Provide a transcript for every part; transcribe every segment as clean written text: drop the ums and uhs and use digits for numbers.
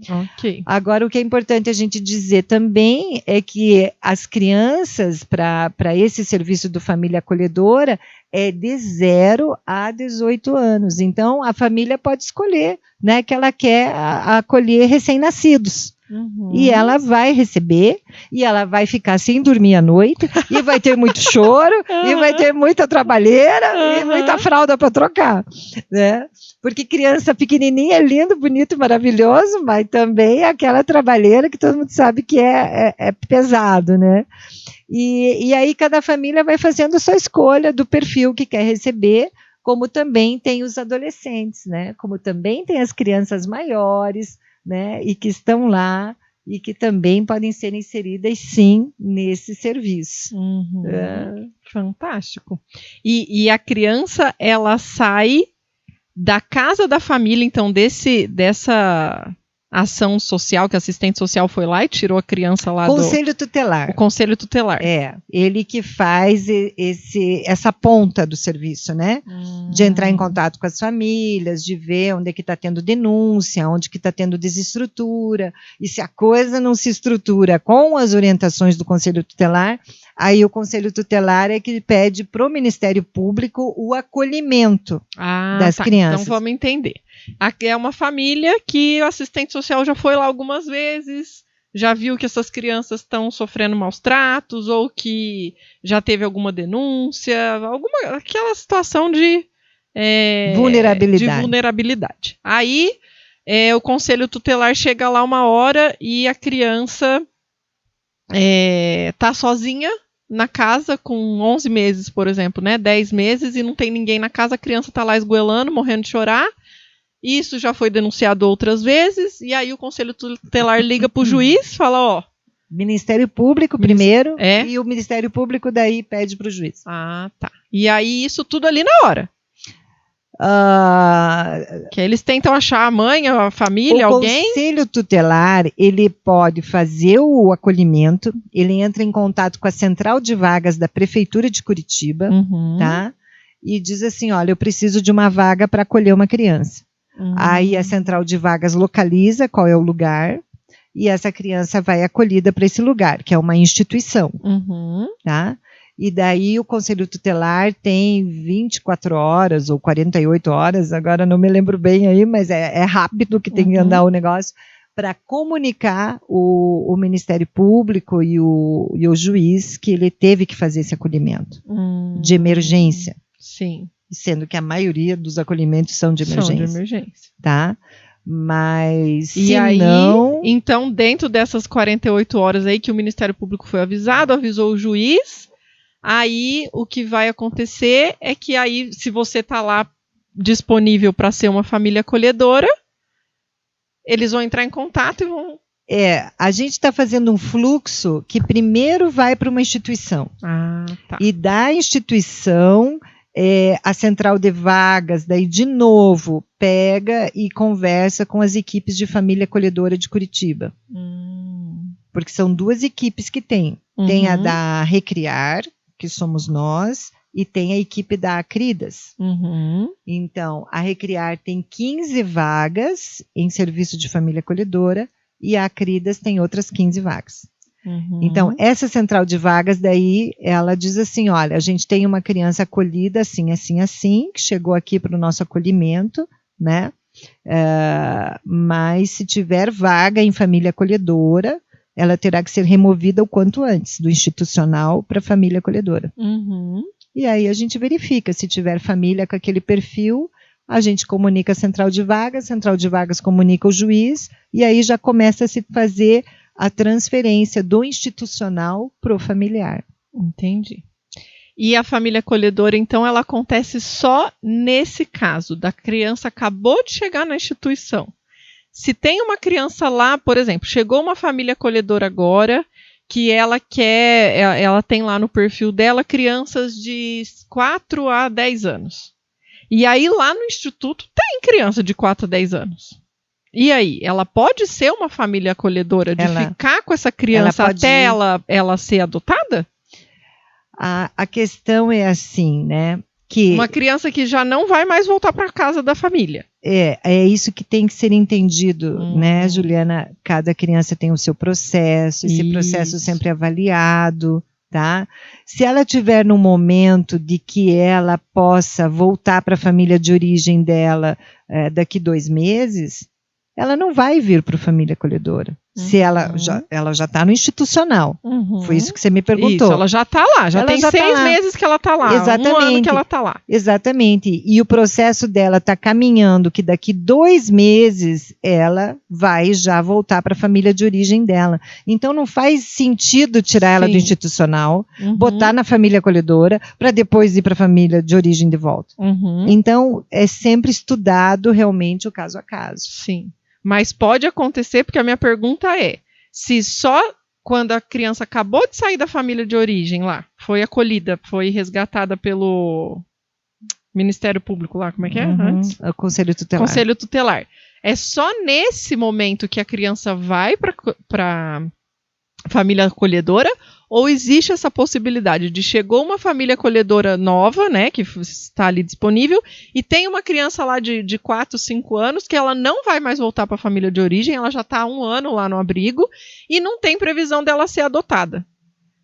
Ok. Agora, o que é importante a gente dizer também é que as crianças, para esse serviço do Família Acolhedora, é de 0 a 18 anos. Então, a família pode escolher, né, que ela quer acolher recém-nascidos. E ela vai receber, e ela vai ficar sem dormir à noite, e vai ter muito choro, e vai ter muita trabalheira, e muita fralda para trocar, né? Porque criança pequenininha é lindo, bonito, maravilhoso, mas também é aquela trabalheira que todo mundo sabe que é pesado, né? E aí cada família vai fazendo a sua escolha do perfil que quer receber, como também tem os adolescentes, né? Como também tem as crianças maiores, né, e que estão lá e que também podem ser inseridas, sim, nesse serviço. Fantástico. E a criança, ela sai da casa da família, então, dessa ação social, que a assistente social foi lá e tirou a criança lá Conselho tutelar. O Conselho Tutelar. É, ele que faz essa ponta do serviço, né? De entrar em contato com as famílias, de ver onde é que está tendo denúncia, onde que está tendo desestrutura, e se a coisa não se estrutura com as orientações do Conselho Tutelar, aí o Conselho Tutelar é que pede para o Ministério Público o acolhimento das crianças. Então vamos entender. Aqui é uma família que o assistente social já foi lá algumas vezes, já viu que essas crianças estão sofrendo maus tratos, ou que já teve alguma denúncia, aquela situação de vulnerabilidade. Aí o Conselho Tutelar chega lá uma hora e a criança está sozinha na casa com 11 meses, por exemplo, né? 10 meses e não tem ninguém na casa, a criança está lá esgoelando, morrendo de chorar. Isso já foi denunciado outras vezes, e aí o Conselho Tutelar liga para o juiz, fala, Ministério Público primeiro, e o Ministério Público daí pede para o juiz. Ah, tá. E aí isso tudo ali na hora. Que eles tentam achar a mãe, a família, alguém. O Conselho Tutelar, ele pode fazer o acolhimento, ele entra em contato com a Central de Vagas da Prefeitura de Curitiba, tá? E diz assim, olha, eu preciso de uma vaga para acolher uma criança. Aí a Central de Vagas localiza qual é o lugar, e essa criança vai acolhida para esse lugar, que é uma instituição, tá? E daí o Conselho Tutelar tem 24 horas ou 48 horas, agora não me lembro bem aí, mas é rápido que tem que andar o negócio, para comunicar o Ministério Público e o juiz que ele teve que fazer esse acolhimento de emergência. Sim. Sendo que a maioria dos acolhimentos são de emergência. Tá? Mas então, dentro dessas 48 horas aí que o Ministério Público foi avisado, avisou o juiz, aí o que vai acontecer é que aí, se você está lá disponível para ser uma família acolhedora, eles vão entrar em contato e vão... a gente está fazendo um fluxo que primeiro vai para uma instituição. Tá. E da instituição... a Central de Vagas, daí de novo, pega e conversa com as equipes de família acolhedora de Curitiba. Porque são duas equipes que tem. Tem a da Recriar, que somos nós, e tem a equipe da Acridas. Então, a Recriar tem 15 vagas em serviço de família acolhedora, e a Acridas tem outras 15 vagas. Então, essa Central de Vagas, daí, ela diz assim, olha, a gente tem uma criança acolhida assim, assim, assim, que chegou aqui para o nosso acolhimento, né? Mas se tiver vaga em família acolhedora, ela terá que ser removida o quanto antes, do institucional para a família acolhedora. E aí a gente verifica, se tiver família com aquele perfil, a gente comunica a Central de Vagas comunica o juiz, e aí já começa a se fazer a transferência do institucional para o familiar. Entendi. E a família acolhedora, então, ela acontece só nesse caso, da criança acabou de chegar na instituição. Se tem uma criança lá, por exemplo, chegou uma família acolhedora agora, que ela tem lá no perfil dela crianças de 4 a 10 anos. E aí lá no instituto tem criança de 4 a 10 anos. E aí, ela pode ser uma família acolhedora de ficar com essa criança até ela ser adotada? A questão é assim, né? Uma criança que já não vai mais voltar para a casa da família. É isso que tem que ser entendido, né, Juliana? Cada criança tem o seu processo, esse processo sempre é avaliado, tá? Se ela tiver num momento de que ela possa voltar para a família de origem dela daqui 2 meses, ela não vai vir para a família acolhedora. Se ela já está no institucional. Foi isso que você me perguntou. Isso, ela já está lá, já tem 6 meses que ela está lá, exatamente, 1 ano que ela está lá. Exatamente, e o processo dela está caminhando que daqui 2 meses ela vai já voltar para a família de origem dela. Então não faz sentido tirar ela do institucional, botar na família acolhedora, para depois ir para a família de origem de volta. Então é sempre estudado realmente o caso a caso. Sim. Mas pode acontecer, porque a minha pergunta é, se só quando a criança acabou de sair da família de origem lá, foi acolhida, foi resgatada pelo Ministério Público lá, como é que é? Antes? O Conselho Tutelar. Conselho Tutelar. É só nesse momento que a criança vai para família acolhedora, ou existe essa possibilidade de chegou uma família acolhedora nova, né, que está ali disponível, e tem uma criança lá de 4, 5 anos que ela não vai mais voltar para a família de origem, ela já está há 1 ano lá no abrigo e não tem previsão dela ser adotada,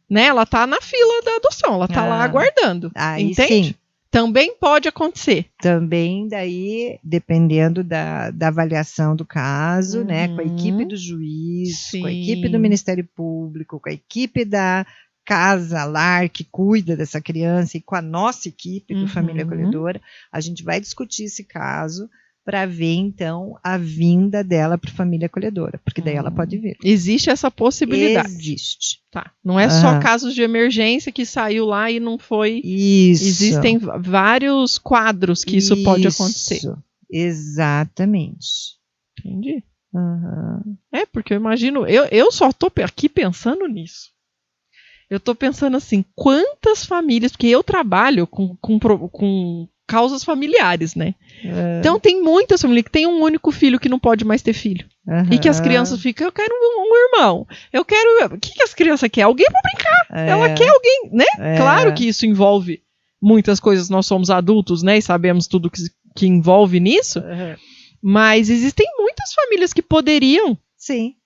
né? Ela está na fila da adoção, ela está lá aguardando, entende? Sim. Também pode acontecer. Também daí, dependendo da avaliação do caso, né, com a equipe do juiz, com a equipe do Ministério Público, com a equipe da casa, lar, que cuida dessa criança, e com a nossa equipe do Família Acolhedora, a gente vai discutir esse caso para ver, então, a vinda dela para a família acolhedora, porque daí ela pode vir. Existe essa possibilidade? Existe. Tá. Não é só casos de emergência que saiu lá e não foi... Isso. Existem vários quadros que isso pode acontecer. Exatamente. Entendi. É, porque eu imagino... Eu só estou aqui pensando nisso. Eu estou pensando assim, quantas famílias... Porque eu trabalho com causas familiares, né? Então tem muitas famílias que tem um único filho que não pode mais ter filho. E que as crianças ficam, eu quero um irmão. Eu quero... O que as crianças querem? Alguém pra brincar. Ela quer alguém, né? Claro que isso envolve muitas coisas. Nós somos adultos, né? E sabemos tudo que envolve nisso. Mas existem muitas famílias que poderiam... Sim.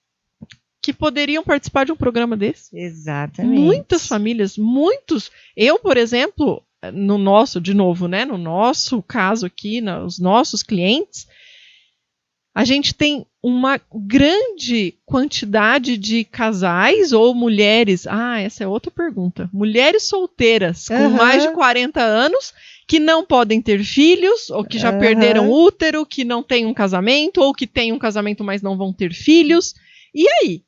Que poderiam participar de um programa desse. Exatamente. Muitas famílias, muitos. Eu, por exemplo... No nosso, de novo, né? No nosso caso aqui, nos nossos clientes, a gente tem uma grande quantidade de casais ou mulheres. Essa é outra pergunta. Mulheres solteiras com mais de 40 anos que não podem ter filhos, ou que já perderam útero, que não têm um casamento, ou que têm um casamento, mas não vão ter filhos. E aí?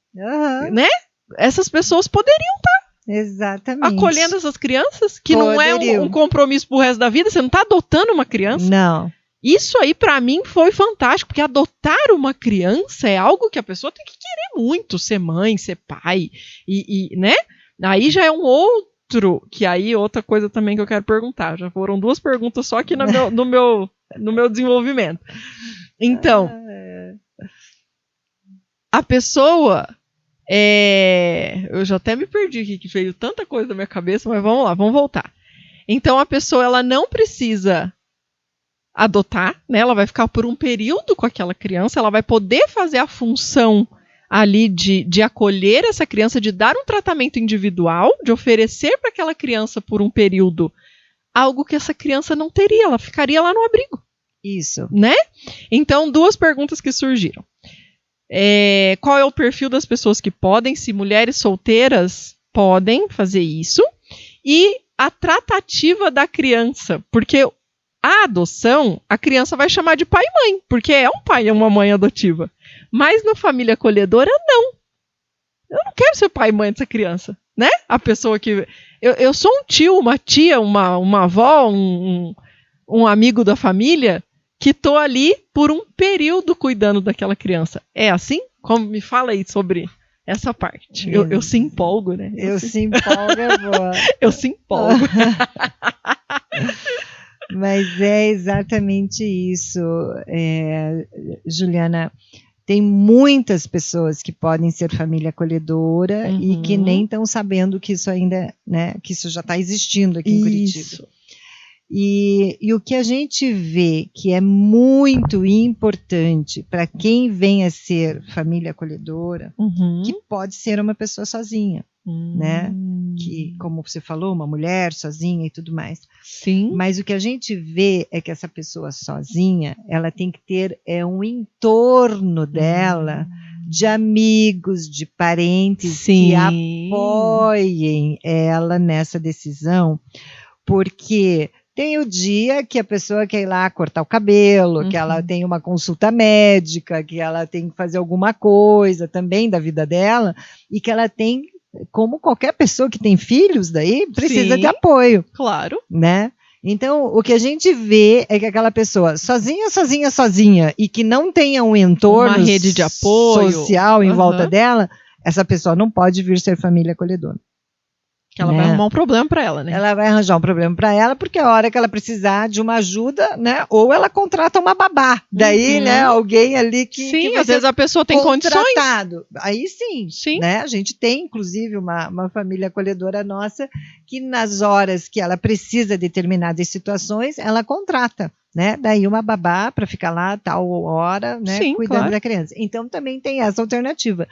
Né? Essas pessoas poderiam estar exatamente acolhendo essas crianças, que não é um compromisso pro resto da vida, você não está adotando uma criança. Não. Isso aí para mim foi fantástico, porque adotar uma criança é algo que a pessoa tem que querer muito, ser mãe, ser pai, e né? Aí já é um outro, que aí outra coisa também que eu quero perguntar, já foram 2 perguntas só aqui no meu desenvolvimento. Então, a pessoa... eu já até me perdi aqui, que veio tanta coisa na minha cabeça, mas vamos lá, vamos voltar. Então a pessoa, ela não precisa adotar, né? Ela vai ficar por um período com aquela criança, ela vai poder fazer a função ali de acolher essa criança, de dar um tratamento individual, de oferecer para aquela criança por um período algo que essa criança não teria, ela ficaria lá no abrigo. Isso. Né? Então, 2 perguntas que surgiram. Qual é o perfil das pessoas que podem, se mulheres solteiras podem fazer isso, e a tratativa da criança, porque a adoção, a criança vai chamar de pai e mãe, porque é um pai e uma mãe adotiva, mas na família acolhedora não, eu não quero ser pai e mãe dessa criança, né? A pessoa que, eu sou um tio, uma tia, uma avó, um amigo da família, que estou ali por um período cuidando daquela criança. É assim? Como me fala aí sobre essa parte. Eu se empolgo, né? Eu se empolgo, é boa. Eu se empolgo. Mas é exatamente isso, Juliana. Tem muitas pessoas que podem ser família acolhedora e que nem estão sabendo que isso ainda, né, que isso já está existindo aqui em Curitiba. E o que a gente vê que é muito importante para quem vem a ser família acolhedora, que pode ser uma pessoa sozinha, né? Que, como você falou, uma mulher sozinha e tudo mais. Sim. Mas o que a gente vê é que essa pessoa sozinha, ela tem que ter um entorno dela de amigos, de parentes que apoiem ela nessa decisão, porque tem o dia que a pessoa quer ir lá cortar o cabelo, que ela tem uma consulta médica, que ela tem que fazer alguma coisa também da vida dela, e que ela tem, como qualquer pessoa que tem filhos daí, precisa de apoio. Claro. Né? Então, o que a gente vê é que aquela pessoa sozinha, e que não tenha um entorno, uma rede de apoio social em volta dela, essa pessoa não pode vir ser família acolhedora. Que ela vai arrumar um problema para ela, né? Ela vai arranjar um problema para ela, porque a hora que ela precisar de uma ajuda, né? Ou ela contrata uma babá. Daí, né? Alguém ali que sim, que às vezes a pessoa tem condições. Aí sim, né? A gente tem, inclusive, uma família acolhedora nossa que nas horas que ela precisa de determinadas situações, ela contrata, né? Daí uma babá para ficar lá tal hora, né? Sim, cuidando da criança. Então também tem essa alternativa.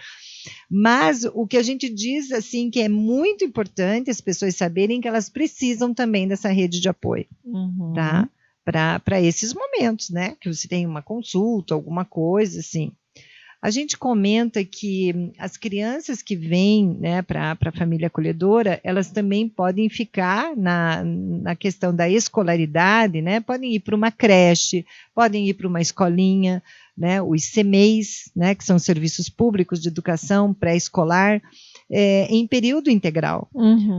Mas o que a gente diz, assim, que é muito importante as pessoas saberem que elas precisam também dessa rede de apoio, tá? Para esses momentos, né? Que você tem uma consulta, alguma coisa, assim. A gente comenta que as crianças que vêm, né, para a família acolhedora, elas também podem ficar na questão da escolaridade, né? Podem ir para uma creche, podem ir para uma escolinha, né, os CMEIs, né, que são serviços públicos de educação pré-escolar, em período integral.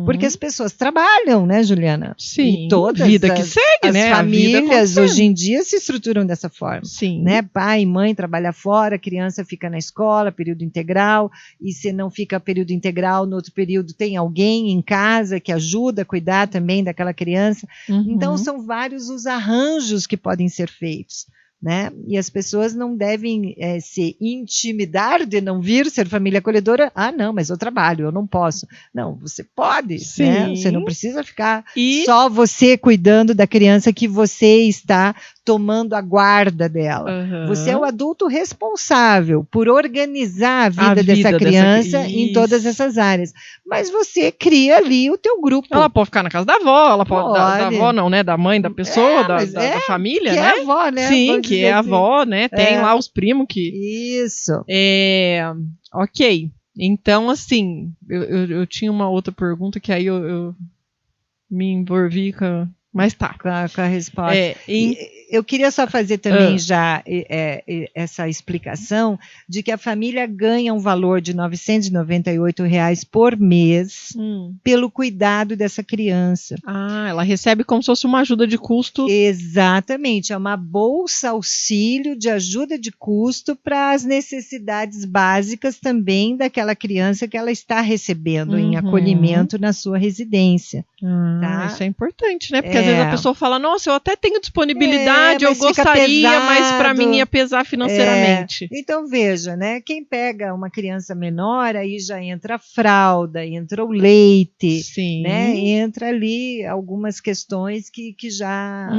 Porque as pessoas trabalham, né, Juliana? Sim, e todas vida que segue, as né? famílias hoje em dia se estruturam dessa forma. Sim. Né? Pai e mãe trabalham fora, a criança fica na escola, período integral, e se não fica período integral, no outro período tem alguém em casa que ajuda a cuidar também daquela criança. Então, são vários os arranjos que podem ser feitos. Né? E as pessoas não devem se intimidar de não vir ser família acolhedora. Ah, não, mas eu trabalho, eu não posso. Não, você pode, né? Você não precisa ficar só você cuidando da criança que você está tomando a guarda dela. Você é o adulto responsável por organizar a vida dessa criança em todas essas áreas. Mas você cria ali o teu grupo. Ela pode ficar na casa da avó, ela pode. Da avó não, né? Da mãe, da pessoa, da família, que né? É a avó, né? Sim, que é a avó, né? Tem lá os primos que... Isso. Ok. Então, assim, eu tinha uma outra pergunta que aí eu me envolvi com... Mas tá. Com a resposta. Eu queria só fazer também já essa explicação de que a família ganha um valor de R$ 998 por mês pelo cuidado dessa criança. Ah, ela recebe como se fosse uma ajuda de custo. Exatamente, é uma bolsa auxílio de ajuda de custo para as necessidades básicas também daquela criança que ela está recebendo em acolhimento na sua residência. Tá? Isso é importante, né? Porque às vezes a pessoa fala, nossa, eu até tenho disponibilidade, eu gostaria, mas para mim ia pesar financeiramente. Então veja, né? Quem pega uma criança menor, aí já entra a fralda, entra o leite, né? Entra ali algumas questões que já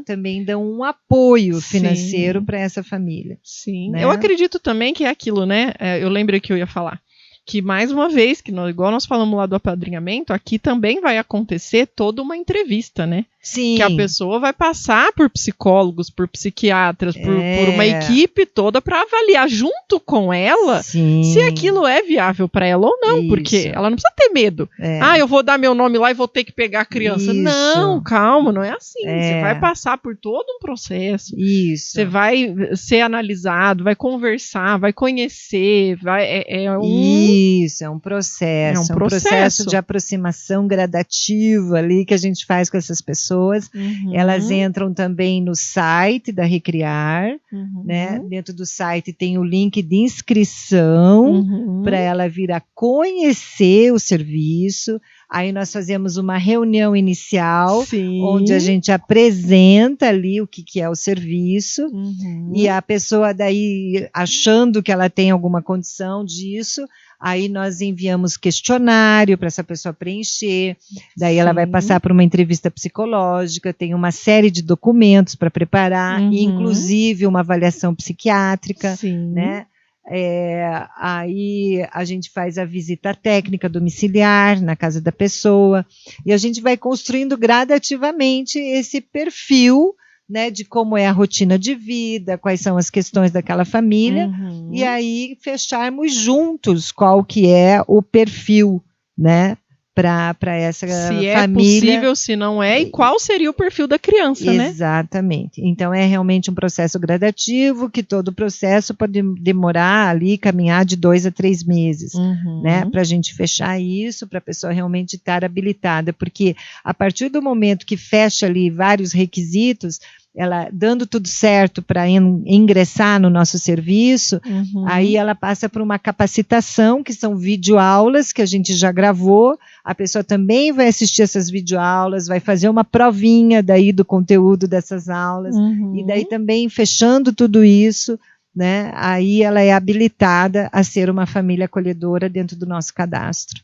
também dão um apoio financeiro para essa família. Sim. Né? Eu acredito também que é aquilo, né? Eu lembrei que eu ia falar. Que mais uma vez, igual nós falamos lá do apadrinhamento, aqui também vai acontecer toda uma entrevista, né? Sim. Que a pessoa vai passar por psicólogos, por psiquiatras, por uma equipe toda para avaliar junto com ela se aquilo é viável para ela ou não, porque ela não precisa ter medo. Eu vou dar meu nome lá e vou ter que pegar a criança. Não, calma, não é assim. Você vai passar por todo um processo. Você vai ser analisado, vai conversar, vai conhecer, Isso, é um processo. É um processo de aproximação gradativa ali que a gente faz com essas pessoas. Elas entram também no site da Recriar, né? Dentro do site tem o link de inscrição para ela vir a conhecer o serviço. Aí nós fazemos uma reunião inicial, Sim. onde a gente apresenta ali o que é o serviço, e a pessoa daí, achando que ela tem alguma condição disso, aí nós enviamos questionário para essa pessoa preencher, daí ela vai passar por uma entrevista psicológica, tem uma série de documentos para preparar, inclusive uma avaliação psiquiátrica, né? Aí a gente faz a visita técnica domiciliar na casa da pessoa, e a gente vai construindo gradativamente esse perfil, né, de como é a rotina de vida, quais são as questões daquela família, e aí fecharmos juntos qual que é o perfil, né, para essa família. Se é possível, se não é, e qual seria o perfil da criança, né? Exatamente. Então é realmente um processo gradativo, que todo o processo pode demorar ali, caminhar de 2 a 3 meses, né, para a gente fechar isso, para a pessoa realmente estar habilitada, porque a partir do momento que fecha ali vários requisitos, ela dando tudo certo para ingressar no nosso serviço, aí ela passa por uma capacitação, que são videoaulas que a gente já gravou, a pessoa também vai assistir essas videoaulas, vai fazer uma provinha daí do conteúdo dessas aulas, e daí também fechando tudo isso, né, aí ela é habilitada a ser uma família acolhedora dentro do nosso cadastro.